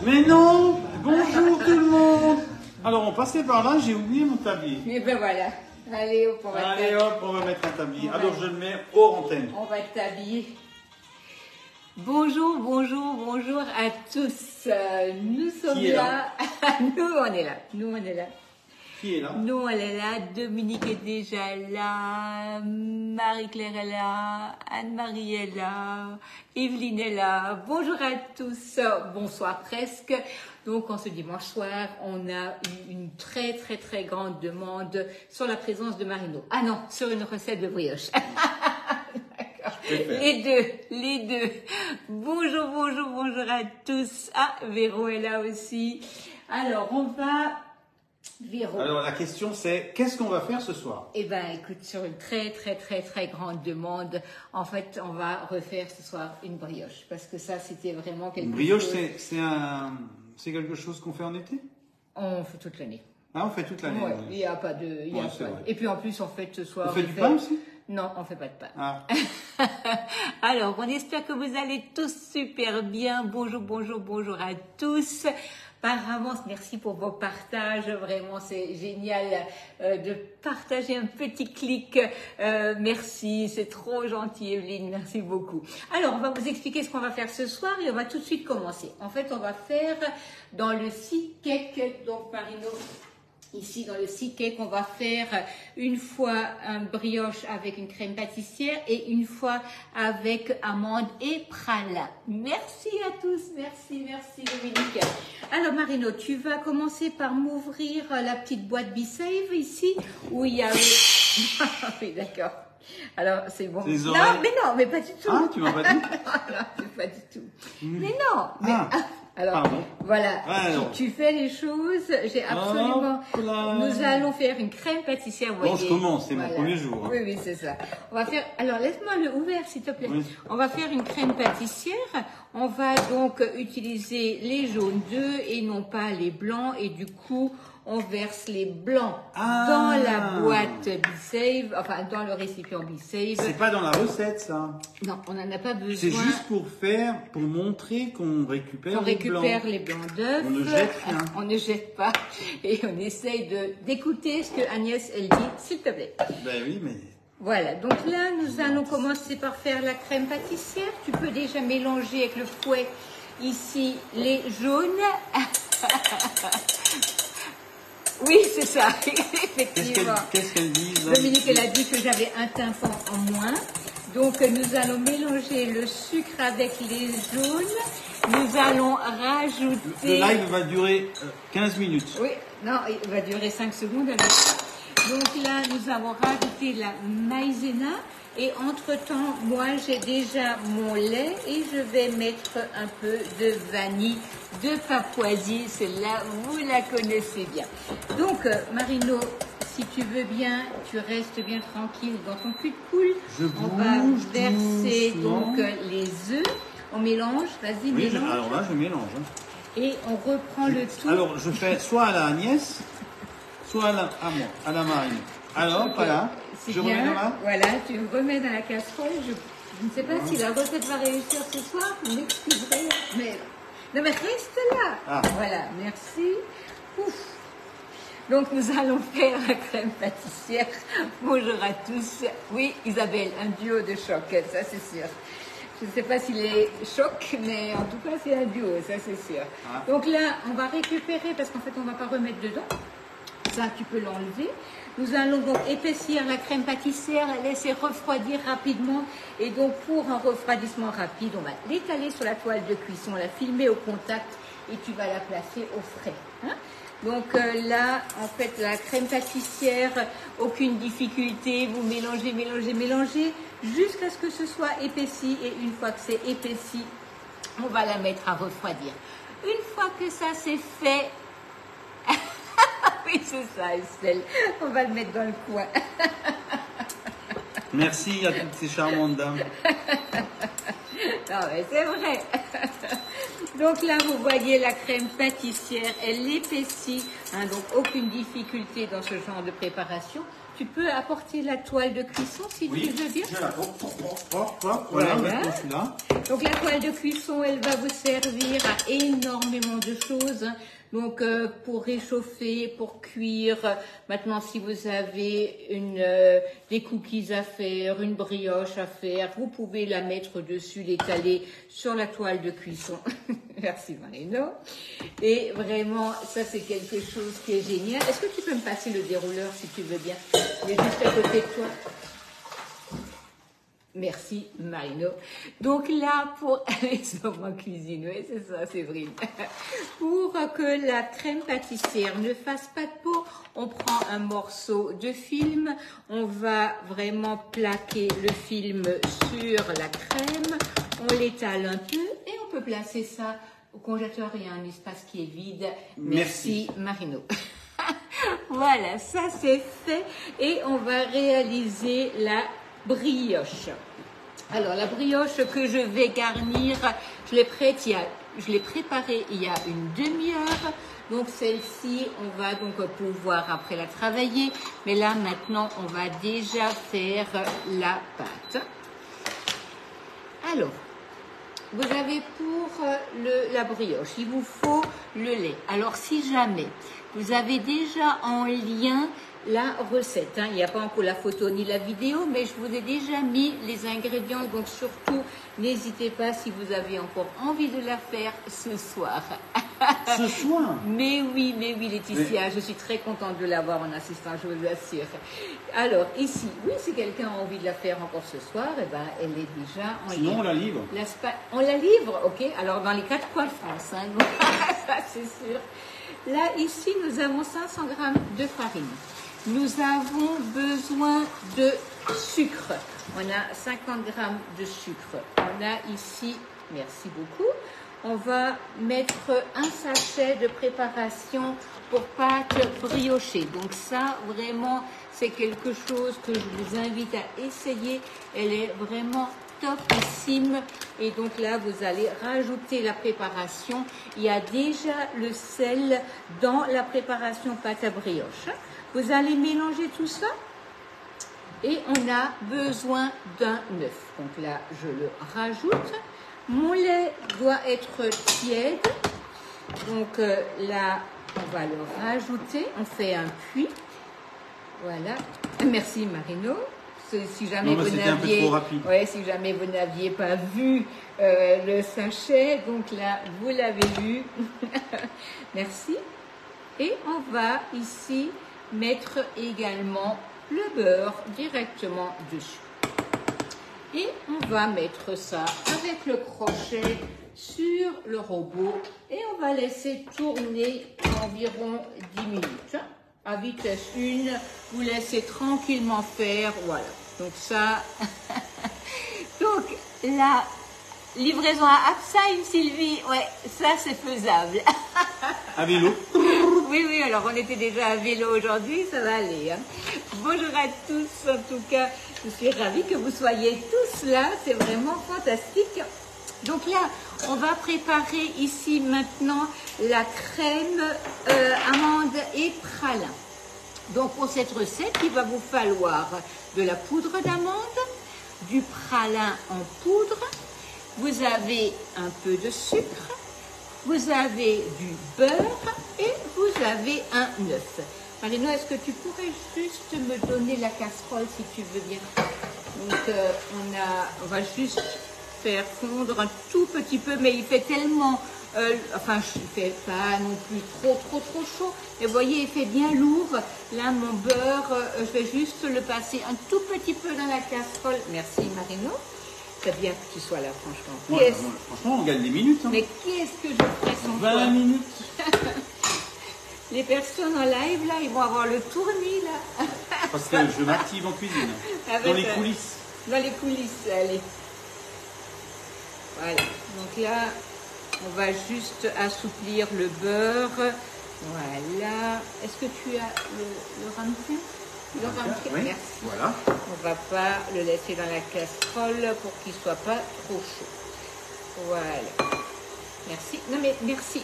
Mais non! Bonjour tout le monde! Alors on passait par là, j'ai oublié mon tablier. Et ben voilà. Allez hop, on va mettre un tablier. Alors je le mets hors antenne. On va t'habiller. Bonjour, bonjour, bonjour à tous. Nous sommes là. Nous, on est là. Nous, on est là. Qui est là? Nous, on est là. Dominique est déjà là. Marie-Claire est là. Anne-Marie est là. Evelyne est là. Bonjour à tous. Bonsoir presque. Donc, en ce dimanche soir, on a eu une très, très, très grande demande sur la présence de Marino. Ah non, sur une recette de brioche. Les deux. Bonjour, bonjour, bonjour à tous. Ah, Véro est là aussi. Alors, on va... Véro. Alors, la question c'est, qu'est-ce qu'on va faire ce soir? Eh ben, écoute, sur une très, très, très, très grande demande, en fait, on va refaire ce soir une brioche. Parce que ça, c'était vraiment quelque chose... Une brioche, c'est quelque chose qu'on fait en été? On fait toute l'année. Ah, on fait toute l'année. Ouais, il n'y a pas de... Et puis en plus, en fait, ce soir... On fait du pain aussi? Non, on fait pas de pain. Ah. Alors, on espère que vous allez tous super bien. Bonjour, bonjour, bonjour à tous. Par avance, merci pour vos partages. Vraiment, c'est génial de partager un petit clic. Merci, c'est trop gentil, Evelyne. Merci beaucoup. Alors, on va vous expliquer ce qu'on va faire ce soir et on va tout de suite commencer. En fait, on va faire dans le sea cake, donc Marino. Ici, dans le sea cake, on va faire une fois un brioche avec une crème pâtissière et une fois avec amande et pralin. Merci à tous. Merci Dominique. Alors Marino, tu vas commencer par m'ouvrir la petite boîte B-Save ici où il y a... Oui, d'accord. Alors, c'est bon. Non, mais pas du tout. Ah, tu m'as pas dit? Non, c'est pas du tout. Mais non, mais... Alors, pardon. Voilà, tu fais les choses, j'ai absolument... Nous allons faire une crème pâtissière. Bon, je commence, c'est mon premier jour. Hein. Oui, c'est ça. On va faire... Alors, laisse-moi le ouvert, s'il te plaît. Oui. On va faire une crème pâtissière. On va donc utiliser les jaunes d'œufs et non pas les blancs. Et du coup, on verse les blancs dans la boîte B-Save, enfin, dans le récipient B-Save. C'est pas dans la recette, ça. Non, on n'en a pas besoin. C'est juste pour montrer qu'on récupère les blancs. On récupère les blancs d'œufs. On ne jette rien. On ne jette pas. Et on essaye d'écouter ce que Agnès, elle dit, s'il te plaît. Ben oui, mais... Voilà, donc là, nous allons commencer par faire la crème pâtissière. Tu peux déjà mélanger avec le fouet ici les jaunes. Oui, c'est ça, effectivement. Qu'est-ce qu'elle dit? Dominique, elle a dit que j'avais un tympan en moins. Donc, nous allons mélanger le sucre avec les jaunes. Nous allons rajouter... Le live va durer 15 minutes. Oui, non, il va durer 5 secondes avec ça. Donc là, nous avons rajouté la maïzena. Et entre-temps, moi, j'ai déjà mon lait et je vais mettre un peu de vanille de Papouasie. Celle-là, vous la connaissez bien. Donc, Marino, si tu veux bien, tu restes bien tranquille dans ton cul de poule. On va verser donc les œufs. On mélange, vas-y, oui, mélange. Alors là, je mélange. Et on reprend le tout. Alors, je fais soit à la Agnès, soit à moi, à la Marine. Alors, voilà, je remets dans la... Voilà, tu remets dans la casserole. Je ne sais pas si la recette va réussir ce soir, vous m'excuserez. Mais... Non, mais reste là. Voilà, merci. Ouf. Donc, nous allons faire la crème pâtissière. Bonjour à tous. Oui, Isabelle, un duo de choc, ça c'est sûr. Je ne sais pas s'il est choc, mais en tout cas, c'est un duo, ça c'est sûr. Donc là, on va récupérer, parce qu'en fait, on ne va pas remettre dedans. Ça, tu peux l'enlever. Nous allons donc épaissir la crème pâtissière, la laisser refroidir rapidement. Et donc, pour un refroidissement rapide, on va l'étaler sur la toile de cuisson, la filmer au contact et tu vas la placer au frais. Hein? Donc là, en fait, la crème pâtissière, aucune difficulté. Vous mélangez, mélangez, mélangez jusqu'à ce que ce soit épaissi. Et une fois que c'est épaissi, on va la mettre à refroidir. Une fois que ça c'est fait... Oui, c'est ça, Estelle. On va le mettre dans le coin. Merci à toutes ces charmantes dames. Non, mais c'est vrai. Donc là, vous voyez la crème pâtissière, elle épaissit. Hein, donc, aucune difficulté dans ce genre de préparation. tu peux apporter la toile de cuisson si tu veux bien. Je la voilà, maintenant celui-là. Donc la toile de cuisson, elle va vous servir à énormément de choses. Donc pour réchauffer, pour cuire. Maintenant, si vous avez des cookies à faire, une brioche à faire, vous pouvez la mettre dessus, l'étaler sur la toile de cuisson. Merci Marino. Et vraiment, ça c'est quelque chose qui est génial. Est-ce que tu peux me passer le dérouleur si tu veux bien? Il est juste à côté de toi. Merci Marino. Donc là, pour ma cuisine, oui, c'est ça, Séverine. Pour que la crème pâtissière ne fasse pas de peau, on prend un morceau de film, on va vraiment plaquer le film sur la crème, on l'étale un peu et on peut placer ça au congélateur. Il y a un espace qui est vide. Merci Marino. Voilà, ça c'est fait et on va réaliser la brioche. Alors la brioche que je vais garnir, je l'ai préparée il y a une demi-heure. Donc celle-ci, on va donc pouvoir après la travailler. Mais là maintenant, on va déjà faire la pâte. Alors, vous avez pour la brioche, il vous faut le lait. Alors si jamais vous avez déjà en lien la recette, hein. Il n'y a pas encore la photo ni la vidéo, mais je vous ai déjà mis les ingrédients, donc surtout n'hésitez pas si vous avez encore envie de la faire ce soir. Ce soir? Mais oui Laetitia, je suis très contente de l'avoir en assistant, je vous assure. Alors ici, oui, si quelqu'un a envie de la faire encore ce soir, eh ben, elle est déjà en ligne. Sinon on la livre. On la livre, ok. Alors dans les 4 coins de France, hein, ça c'est sûr. Là ici, nous avons 500 g de farine. Nous avons besoin de sucre. On a 50 g de sucre. On a ici, merci beaucoup, on va mettre un sachet de préparation pour pâte briochée. Donc ça, vraiment, c'est quelque chose que je vous invite à essayer. Elle est vraiment topissime. Et donc là, vous allez rajouter la préparation. Il y a déjà le sel dans la préparation pâte à brioche. Vous allez mélanger tout ça et on a besoin d'un œuf. Donc là, je le rajoute. Mon lait doit être tiède. Donc là, on va le rajouter. On fait un puits. Voilà. Merci Marino. Si jamais si jamais vous n'aviez pas vu le sachet, donc là, vous l'avez vu. Merci. Et on va ici mettre également le beurre directement dessus. Et on va mettre ça avec le crochet sur le robot et on va laisser tourner environ 10 minutes. À vitesse 1, vous laissez tranquillement faire, voilà. Donc ça, donc la livraison à Absheim, Sylvie, ouais, ça c'est faisable. À vélo. Oui, alors on était déjà à vélo aujourd'hui, ça va aller. Hein. Bonjour à tous, en tout cas, je suis ravie que vous soyez tous là, c'est vraiment fantastique. Donc là, on va préparer ici maintenant la crème amande et pralin. Donc pour cette recette, il va vous falloir de la poudre d'amande, du pralin en poudre, vous avez un peu de sucre, vous avez du beurre et vous avez un œuf. Marino, est-ce que tu pourrais juste me donner la casserole si tu veux bien? Donc on va juste faire fondre un tout petit peu, mais il fait tellement, enfin je ne fais pas non plus trop chaud, mais vous voyez il fait bien lourd. Là mon beurre, je vais juste le passer un tout petit peu dans la casserole. Merci Marino, c'est bien que tu sois là franchement. Ouais, franchement on gagne des minutes. Hein. Mais qu'est-ce que je ferai sans toi? 20 minutes. Les personnes en live là, ils vont avoir le tournis là. Parce que je m'active en cuisine, dans les coulisses. Dans les coulisses, allez. Voilà, donc là, on va juste assouplir le beurre. Voilà. Est-ce que tu as le ramequin? Le ramequin, oui. Merci. Voilà. On ne va pas le laisser dans la casserole pour qu'il ne soit pas trop chaud. Voilà. Merci. Non mais merci.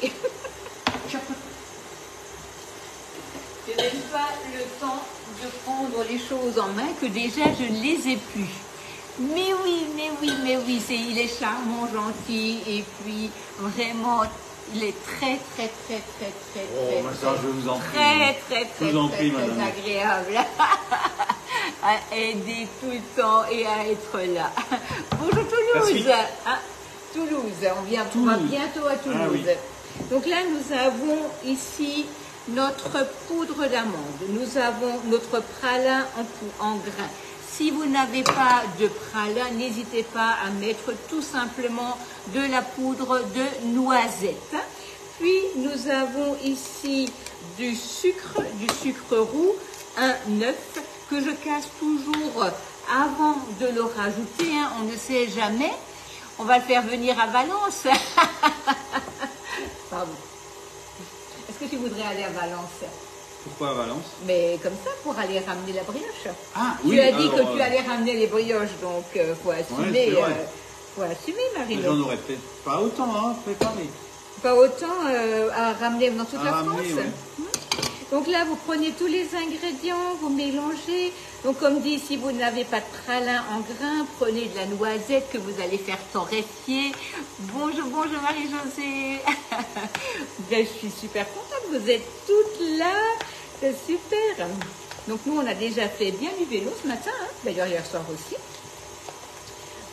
Je n'ai même pas le temps de prendre les choses en main que déjà je ne les ai plus. Mais oui, il est charmant, gentil et puis vraiment, il est très agréable à aider tout le temps et à être là. Bonjour Toulouse. Ah, Toulouse, on va bientôt à Toulouse. Ah, oui. Donc là, nous avons ici notre poudre d'amande. Nous avons notre pralin en grains. Si vous n'avez pas de pralin, n'hésitez pas à mettre tout simplement de la poudre de noisette. Puis nous avons ici du sucre roux, un œuf que je casse toujours avant de le rajouter. Hein, on ne sait jamais. On va le faire venir à Valence. Pardon. Est-ce que tu voudrais aller à Valence? Pourquoi à Valence? Mais comme ça, pour aller ramener la brioche. Ah, oui, tu as dit que tu allais ramener les brioches, donc faut assumer. Ouais, faut assumer, Marino. J'en aurais peut-être pas autant, hein, préparé. Pas autant à ramener dans toute la France. Ouais. Donc là, vous prenez tous les ingrédients, vous mélangez. Donc comme dit, si vous n'avez pas de pralin en grains, prenez de la noisette que vous allez faire torréfier. Bonjour Marie-Josée. Ben, je suis super contente, vous êtes toutes là. C'est super. Donc nous, on a déjà fait bien du vélo ce matin, hein. D'ailleurs hier soir aussi.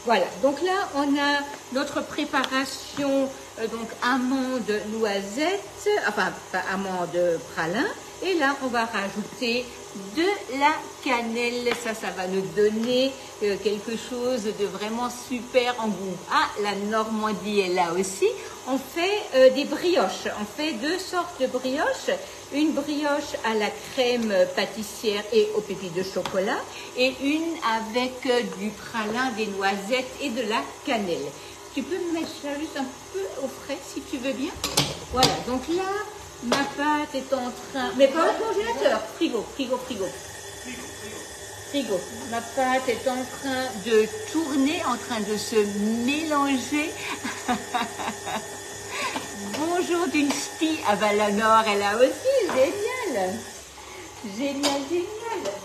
Voilà, donc là, on a notre préparation, donc amande, noisette, enfin, pas amande, pralin. Et là, on va rajouter de la cannelle. Ça va nous donner quelque chose de vraiment super en goût. Ah, la Normandie est là aussi. On fait des brioches. On fait deux sortes de brioches. Une brioche à la crème pâtissière et aux pépites de chocolat. Et une avec du pralin, des noisettes et de la cannelle. Tu peux me mettre ça juste un peu au frais si tu veux bien. Voilà, donc là... Ma pâte est en train... Mais pas au congélateur. Frigo. Ma pâte est en train de tourner, en train de se mélanger. Bonjour d'une stie à Valanor, elle a aussi. Génial.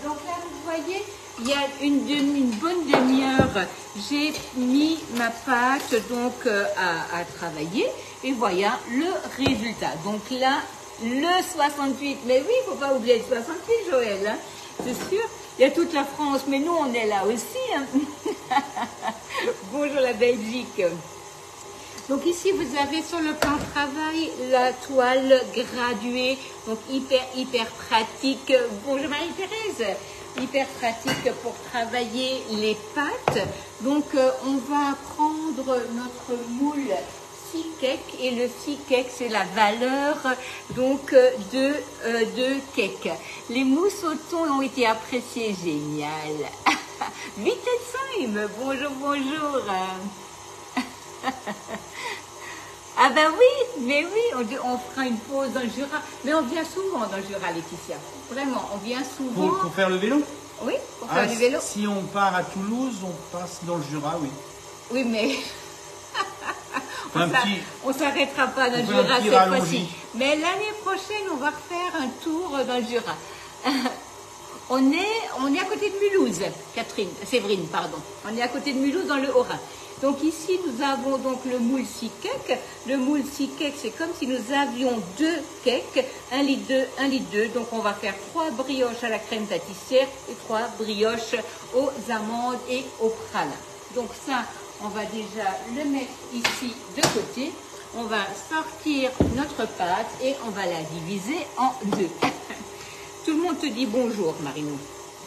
Donc là, vous voyez, il y a une bonne demi-heure, j'ai mis ma pâte donc à travailler. Et voilà le résultat. Donc là, le 68. Mais oui, il ne faut pas oublier le 68, Joël. Hein. C'est sûr. Il y a toute la France, mais nous, on est là aussi. Hein. Bonjour la Belgique. Donc ici, vous avez sur le plan de travail la toile graduée. Donc hyper pratique. Bonjour Marie-Thérèse. Hyper pratique pour travailler les pâtes. Donc on va prendre notre moule cake, et le cake, c'est la valeur donc de cake. Les mousses au thon ont été appréciées, génial. Wittelsheim, bonjour. Ah ben oui, mais oui, on fera une pause dans le Jura. Mais on vient souvent dans le Jura, Laetitia. Vraiment, on vient souvent. Pour faire le vélo? Oui, pour faire le vélo. Si on part à Toulouse, on passe dans le Jura, oui. Oui, mais... on ne s'arrêtera pas dans le Jura cette fois-ci. Mais l'année prochaine, on va refaire un tour dans le Jura. On est à côté de Mulhouse, Séverine, pardon. On est à côté de Mulhouse dans le Haut-Rhin. Donc ici, nous avons donc le moule cake. Le moule cake, c'est comme si nous avions deux cakes, 1 litre 2. Donc on va faire 3 brioches à la crème pâtissière et 3 brioches aux amandes et au pralin. Donc ça, on va déjà le mettre ici de côté. On va sortir notre pâte et on va la diviser en 2. Tout le monde te dit bonjour, Marino.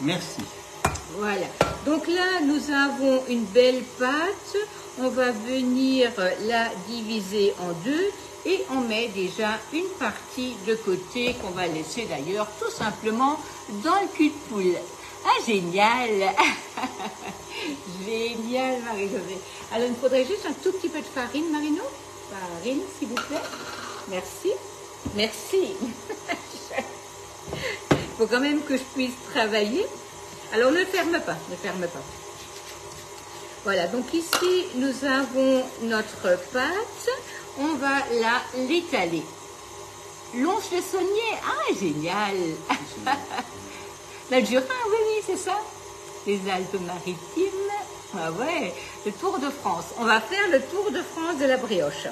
Merci. Voilà. Donc là, nous avons une belle pâte. On va venir la diviser en 2 et on met déjà une partie de côté qu'on va laisser d'ailleurs tout simplement dans le cul de poule. Ah, génial. Génial, Marie-Josée. Alors, il me faudrait juste un tout petit peu de farine, Marino. Farine, s'il vous plaît. Merci. Il faut quand même que je puisse travailler. Alors, ne ferme pas. Voilà, donc ici, nous avons notre pâte. On va l'étaler. Lons-le-Saunier. Ah, génial. Le Jura, oui, oui, c'est ça. Les Alpes-Maritimes. Ah ouais, le Tour de France. On va faire le Tour de France de la brioche.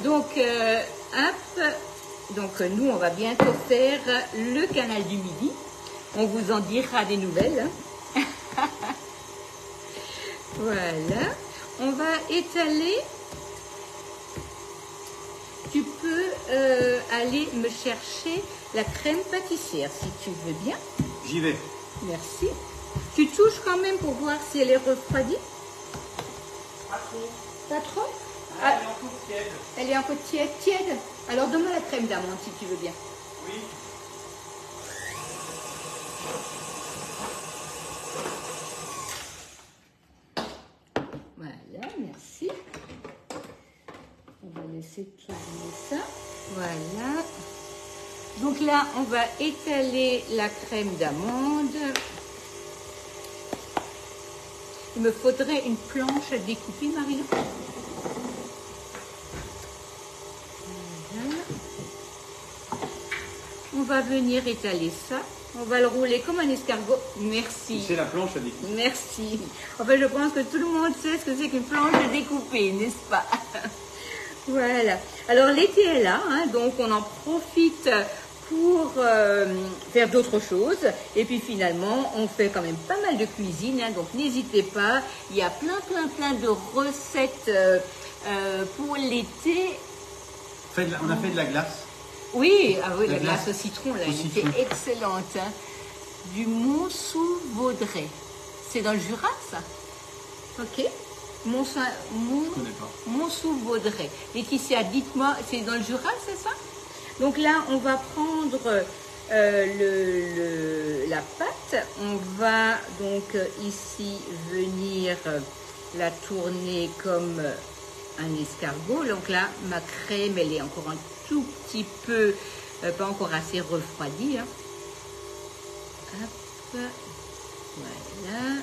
Donc, hop. Donc, nous, on va bientôt faire le canal du Midi. On vous en dira des nouvelles. Voilà. On va étaler. Tu peux aller me chercher la crème pâtissière, si tu veux bien. J'y vais. Merci. Tu touches quand même pour voir si elle est refroidie? Pas trop. Pas trop? Ah, elle est encore tiède. Elle est encore tiède. Alors, donne-moi la crème d'amande, si tu veux bien. Oui. Voilà, merci. On va laisser tourner ça. Voilà. Donc là, on va étaler la crème d'amande. Il me faudrait une planche à découper, Marie-Lou. Voilà. On va venir étaler ça. On va le rouler comme un escargot. Merci. C'est la planche à découper. Merci. En fait, je pense que tout le monde sait ce que c'est qu'une planche à découper, n'est-ce pas? Voilà. Alors, l'été est là, hein, donc on en profite pour faire d'autres choses. Et puis finalement, on fait quand même pas mal de cuisine, hein, donc n'hésitez pas. Il y a plein de recettes pour l'été. On a fait de la glace. Oui, ah oui, la glace au citron, là, elle était citron. excellente. Hein. Du Mont-sous-Vaudrey. C'est dans le Jura, ça? Ok. Je connais pas. Mont-sous-Vaudrey. Laetitia, dites-moi, c'est dans le Jura, c'est ça? Donc là, on va prendre la pâte. On va donc ici venir la tourner comme un escargot. Donc là, ma crème, elle est encore un tout petit peu, pas encore assez refroidie. Hein. Hop, voilà.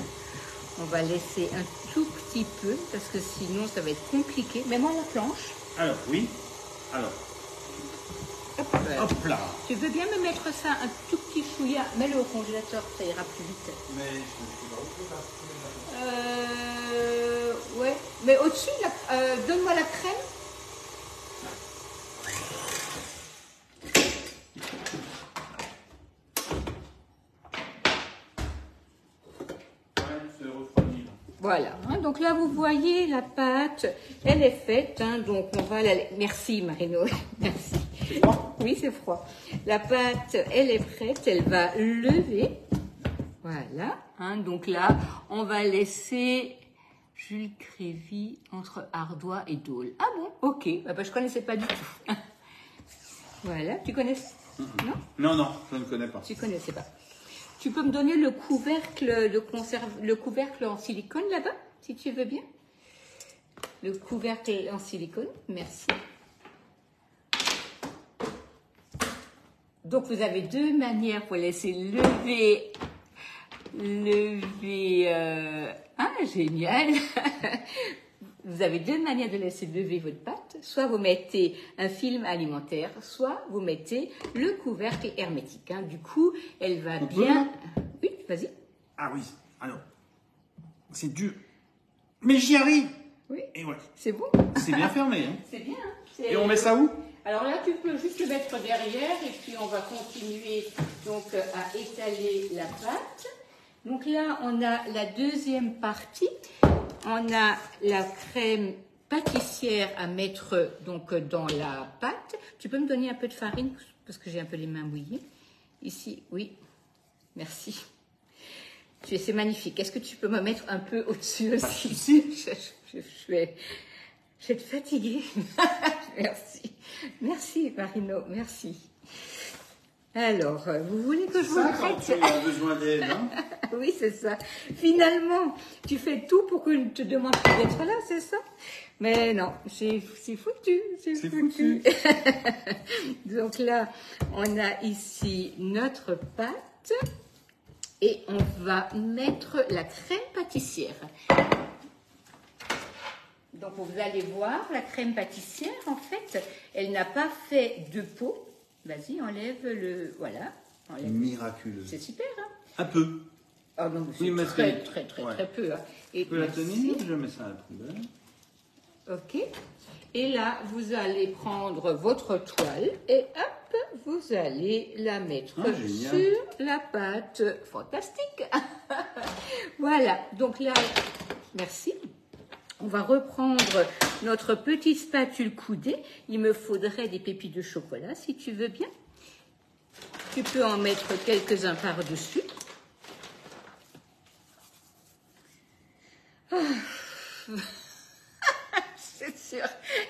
On va laisser un tout petit peu parce que sinon ça va être compliqué. Mets-moi la planche. Alors, oui. Alors. Hop là. Tu veux bien me mettre ça un tout petit chouïa? Mets-le au congélateur, ça ira plus vite. Mais je ne sais pas. Ouais. Mais au-dessus, donne-moi la crème. Voilà, hein, donc là vous voyez la pâte, elle est faite, hein, donc on va la... Merci Marino, merci. C'est froid? Oui, c'est froid. La pâte, elle est prête, elle va lever. Voilà, hein, donc là on va laisser Jules Crévy entre Ardois et Dole. Ah bon, ok, bah, je ne connaissais pas du tout. Voilà, tu connais? Non? Non, je ne connais pas. Tu ne connaissais pas. Tu peux me donner le couvercle le couvercle en silicone là-bas, si tu veux bien. Le couvercle en silicone, merci. Donc vous avez deux manières pour laisser lever. Ah, génial. Vous avez deux manières de laisser lever votre pâte. Soit vous mettez un film alimentaire, soit vous mettez le couvercle hermétique. Hein. Du coup, elle va bien... Oui, vas-y. Ah oui, alors, c'est dur. Mais j'y arrive. Oui, et ouais. C'est bon. C'est bien fermé. Hein. C'est bien. Et on met ça où? Alors là, tu peux juste le mettre derrière et puis on va continuer donc à étaler la pâte. Donc là, on a la deuxième partie. On a la crème pâtissière à mettre donc dans la pâte. Tu peux me donner un peu de farine parce que j'ai un peu les mains mouillées. Ici, oui. Merci. C'est magnifique. Est-ce que tu peux me mettre un peu au-dessus aussi? Si. Je vais être fatiguée. Merci. Merci, Marino. Merci. Alors, vous voulez que je vous le prête? Tu as besoin d'aide, hein? Oui, c'est ça. Finalement, tu fais tout pour que je te demande d'être là, c'est ça? Mais non, c'est foutu. C'est foutu. Donc là, on a ici notre pâte et on va mettre la crème pâtissière. Donc, vous allez voir, la crème pâtissière, en fait, elle n'a pas fait de peau. Vas-y, enlève le... Voilà. Enlève. Miraculeux. C'est super, hein? Un peu. Oh non, mais Oui, c'est très peu. Hein. Et tu peux la tenir, je mets ça à la poubelle. Ok. Et là, vous allez prendre votre toile et hop, vous allez la mettre sur la pâte. Fantastique. Voilà. Donc là, merci. On va reprendre notre petite spatule coudée. Il me faudrait des pépites de chocolat, si tu veux bien. Tu peux en mettre quelques-uns par-dessus. C'est sûr,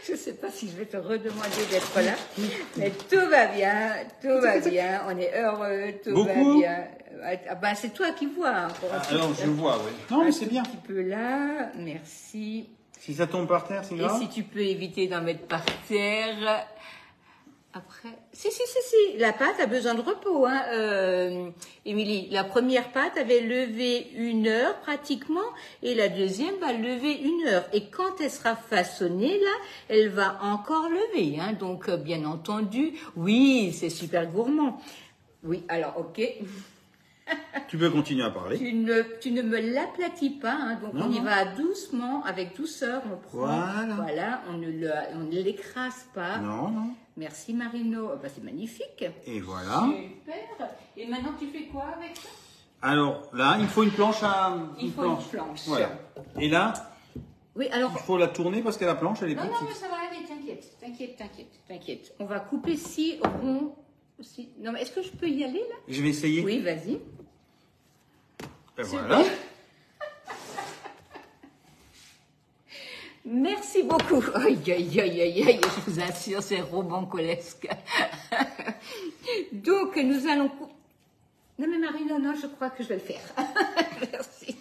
je ne sais pas si je vais te redemander d'être là, mais tout va bien, on est heureux, tout va bien. Ah bah, c'est toi qui vois. Hein, alors, je vois, oui. Non, mais c'est bien. Un petit peu là, merci. Si ça tombe par terre, c'est grave. Et si tu peux éviter d'en mettre par terre... Après, si, la pâte a besoin de repos, hein, Émilie. La première pâte avait levé 1 heure pratiquement, et la deuxième va lever 1 heure. Et quand elle sera façonnée, là, elle va encore lever, hein. Donc, bien entendu, oui, c'est super gourmand. Oui, alors, ok. Tu peux continuer à parler. Tu ne me l'aplatis pas, hein, donc on y va doucement, avec douceur, on prend, voilà, on ne l'écrase pas. Non. Merci Marino, bah, c'est magnifique. Et voilà. Super. Et maintenant tu fais quoi avec ça? Alors là, il faut une planche à... Il faut une planche. Voilà. Et là, oui, alors... il faut la tourner parce que la planche, elle est petite. Non, mais ça va aller, t'inquiète. On va couper 6 ronds. Non, mais est-ce que je peux y aller là? Je vais essayer. Oui, vas-y. Et voilà. Merci beaucoup. Aïe, je vous assure, c'est romancolesque. Donc, nous allons... Non, mais Marie, non, je crois que je vais le faire. Merci.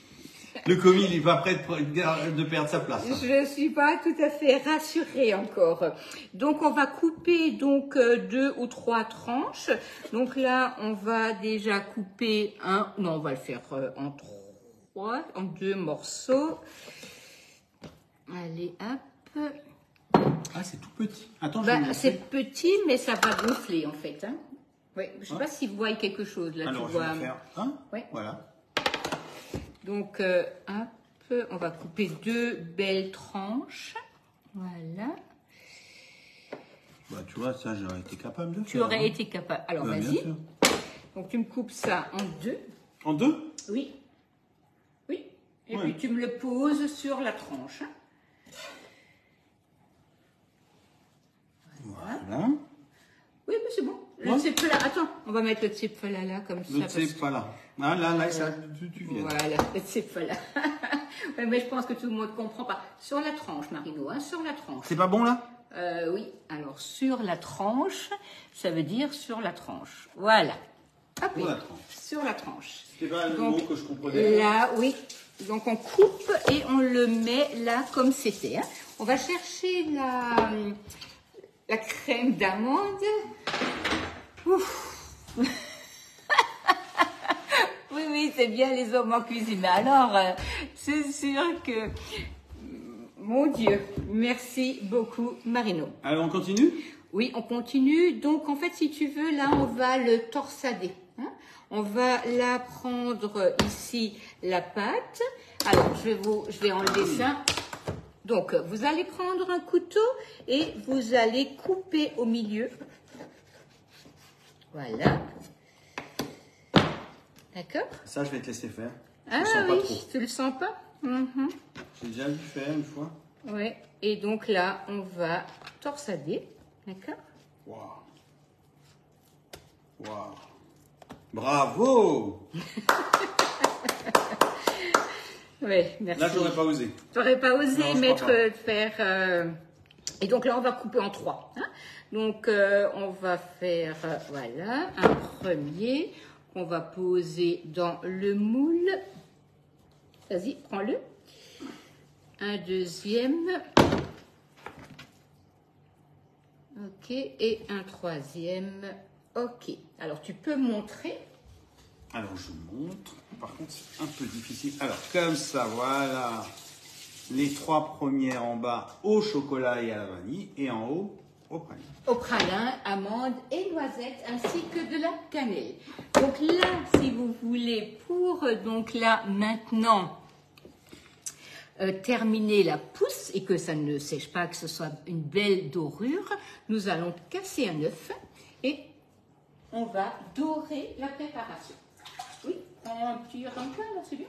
Le commis, il n'est pas prêt de perdre sa place. Je ne suis pas tout à fait rassurée encore. Donc, on va couper donc 2 ou 3 tranches. Donc là, on va déjà couper non, on va le faire en 2 morceaux. Allez, hop. Ah, c'est tout petit. Attends, c'est petit, mais ça va gonfler en fait. Hein. Oui, je ne sais pas si vous voyez quelque chose là. Alors, tu je vois. vais faire voilà. Donc, hop, on va couper 2 belles tranches. Voilà. Bah, tu vois, ça, j'aurais été capable de faire. Tu aurais été capable. Alors, vas-y. Donc, tu me coupes ça en 2. En 2? Oui. Et puis, tu me le poses sur la tranche. Voilà. Oui, mais c'est bon. Le tsepfela. Attends, on va mettre le tsepfela là, comme ça. Le tsepfela. Ah, là, ça, tu viens. Voilà, le tsepfela. Ouais, mais je pense que tout le monde ne comprend pas. Sur la tranche, Marino, hein, sur la tranche. C'est pas bon, là? Oui. Alors, sur la tranche, ça veut dire sur la tranche. Voilà. Hop, sur la tranche. Sur la tranche. C'était pas le mot que je comprenais. Là, oui. Donc, on coupe et on le met là comme c'était. Hein. On va chercher la crème d'amande. Oui, c'est bien les hommes en cuisine. Alors, c'est sûr que... Mon Dieu, merci beaucoup, Marino. Alors, on continue? Oui, on continue. Donc, en fait, si tu veux, là, on va le torsader. Hein. On va là prendre ici la pâte. Alors, je vais enlever ça. Donc, vous allez prendre un couteau et vous allez couper au milieu. Voilà. D'accord? Ça, je vais te laisser faire. Ah oui, tu le sens pas? J'ai déjà vu faire une fois. Oui, et donc là, on va torsader. D'accord? Waouh! Bravo! Oui, merci. Là, j'aurais pas osé. Tu n'aurais pas osé faire... Et donc là, on va couper en 3. Hein? Donc, on va faire, voilà, un premier qu'on va poser dans le moule. Vas-y, prends-le. Un deuxième. Ok, et un troisième. Ok. Alors, tu peux montrer. Alors, je montre. Par contre, c'est un peu difficile. Alors, comme ça, voilà. Les 3 premières en bas au chocolat et à la vanille. Et en haut Au pralin, amandes et noisettes, ainsi que de la cannelle. Donc là, si vous voulez, pour donc là maintenant terminer la pousse et que ça ne sèche pas, que ce soit une belle dorure, nous allons casser un œuf et on va dorer la préparation. Oui, un petit ramequin là, c'est bien.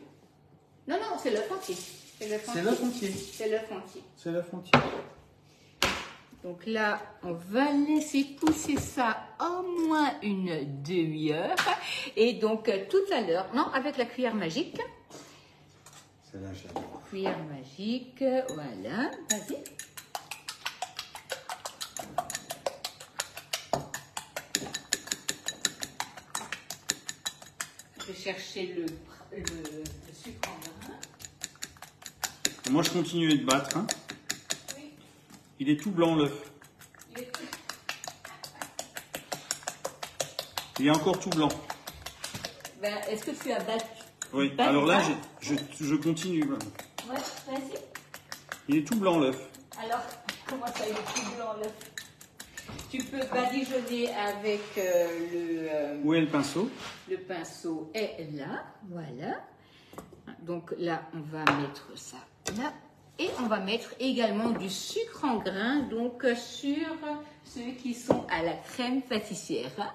Non, non, c'est l'œuf entier. C'est l'œuf entier. C'est l'œuf entier. C'est l'œuf entier. Donc là, on va laisser pousser ça au moins une demi-heure. Et donc tout à l'heure, non, avec la cuillère magique. Celle-là, j'adore. Cuillère magique, voilà, vas-y. Je vais chercher le sucre en grain. Moi, je continue de battre. Hein. Oui. Il est tout blanc, l'œuf. Il est encore tout blanc. Ben, est-ce que tu as battu? Oui, alors là, je continue. Ouais, vas-y. Il est tout blanc, l'œuf. Alors, comment ça, il est tout blanc, l'œuf? Tu peux badigeonner avec Où est le pinceau? Le pinceau est là, voilà. Donc là, on va mettre ça là. Et on va mettre également du sucre en grains, donc sur ceux qui sont à la crème pâtissière.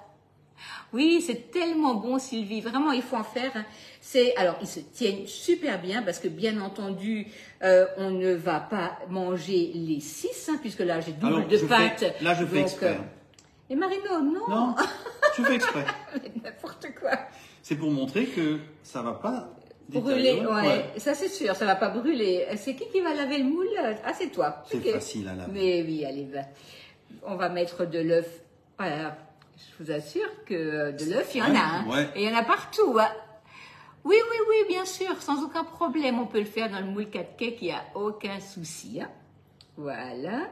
Oui, c'est tellement bon, Sylvie. Vraiment, il faut en faire. Alors, ils se tiennent super bien parce que, bien entendu, on ne va pas manger les 6, hein, puisque là, j'ai double de pâte. Là, je fais exprès. Et Marino, non. Non, je fais exprès. N'importe quoi. C'est pour montrer que ça va pas brûler. Ouais, ça c'est sûr, ça va pas brûler. C'est qui va laver le moule? Ah, c'est toi. C'est facile à laver. Mais oui, allez, on va mettre de l'œuf. Voilà. Je vous assure que de l'œuf, il y en a. Hein. Ouais. Et il y en a partout. Hein. Oui, oui, oui, bien sûr, sans aucun problème. On peut le faire dans le moule 4 cake, il n'y a aucun souci. Hein. Voilà.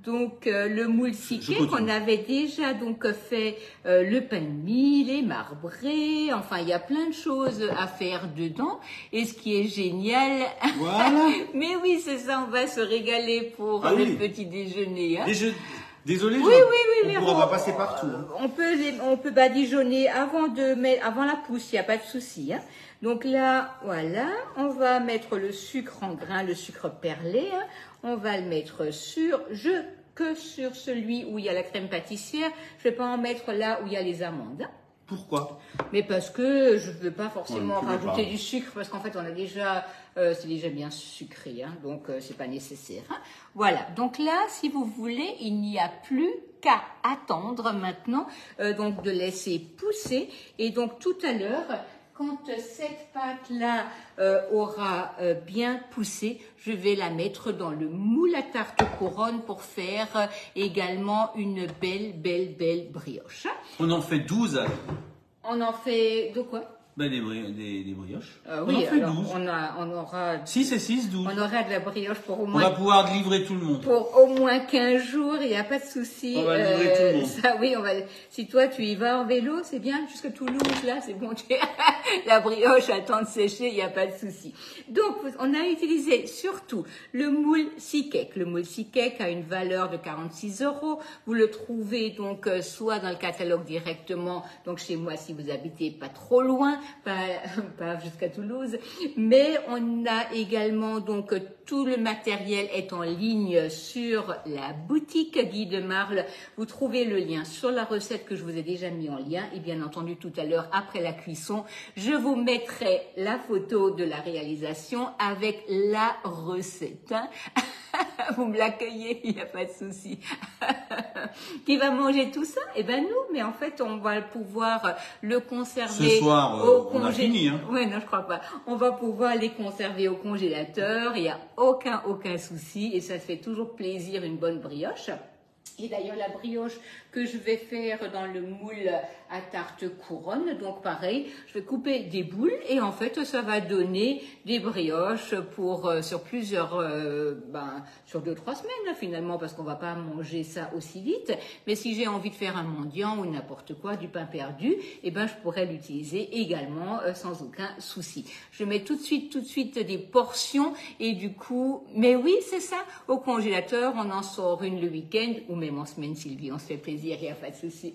Donc, le moule 6 cake, on avait déjà donc fait le pain de mie, les marbrés. Enfin, il y a plein de choses à faire dedans. Et ce qui est génial... Voilà. Mais oui, c'est ça, on va se régaler pour le petit déjeuner. Hein. Désolé, oui, on va passer partout. Hein. On peut badigeonner avant la pousse, il n'y a pas de souci. Hein. Donc là, voilà, on va mettre le sucre en grains, le sucre perlé. Hein. On va le mettre que sur celui où il y a la crème pâtissière. Je ne vais pas en mettre là où il y a les amandes. Hein. Pourquoi? Mais parce que je ne veux pas forcément rajouter du sucre, parce qu'en fait, on a déjà, c'est déjà bien sucré, hein, donc c'est pas nécessaire. Hein. Voilà, donc là, si vous voulez, il n'y a plus qu'à attendre maintenant, donc de laisser pousser. Et donc tout à l'heure, quand cette pâte-là aura bien poussé, je vais la mettre dans le moule à tarte couronne pour faire également une belle brioche. On en fait 12. On en fait de quoi? Ben des brioches. Oui, on en fait alors 12. on aura... 6 et 6, 12. On aura de la brioche pour au moins... On va pouvoir livrer tout le monde. Pour au moins 15 jours, il n'y a pas de souci. On va livrer tout le monde. Ça, oui, si toi, tu y vas en vélo, c'est bien, jusqu'à Toulouse, là, c'est bon. La brioche attend de sécher, il n'y a pas de souci. Donc, on a utilisé surtout le moule 6 cake. Le moule 6 cake a une valeur de 46 €. Vous le trouvez donc soit dans le catalogue directement, donc chez moi, si vous habitez pas trop loin, pas jusqu'à Toulouse, mais on a également donc tout le matériel est en ligne sur la boutique Guy de Marle. Vous trouvez le lien sur la recette que je vous ai déjà mis en lien et bien entendu tout à l'heure après la cuisson, je vous mettrai la photo de la réalisation avec la recette. Hein. Vous me l'accueillez, il n'y a pas de souci. Qui va manger tout ça? Eh ben nous, mais en fait, on va pouvoir le conserver. Ce soir, on a fini. Hein. Ouais, non, je crois pas. On va pouvoir les conserver au congélateur. Il n'y a aucun souci et ça se fait toujours plaisir une bonne brioche. Et d'ailleurs, la brioche que je vais faire dans le moule à tarte couronne. Donc pareil, je vais couper des boules et en fait ça va donner des brioches pour sur plusieurs, sur 2-3 semaines finalement, parce qu'on va pas manger ça aussi vite. Mais si j'ai envie de faire un mendiant ou n'importe quoi, du pain perdu, eh ben je pourrais l'utiliser également sans aucun souci. Je mets tout de suite des portions et du coup, mais oui c'est ça, au congélateur on en sort une le week-end ou même en semaine, Sylvie, on se fait plaisir, il n'y a pas de souci.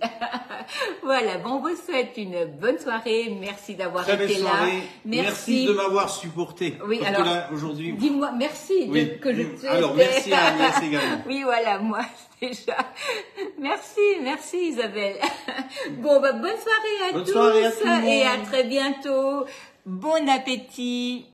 Voilà, bon, on vous souhaite une bonne soirée, merci d'avoir été là. Merci de m'avoir supporté. Oui, parce alors, que là, aujourd'hui. Dis-moi, merci oui. que je te. Alors, merci à Agnès également. Oui, voilà, moi déjà. Merci Isabelle. Bon, bonne soirée à tous soirée à tout le monde. Et à très bientôt. Bon appétit.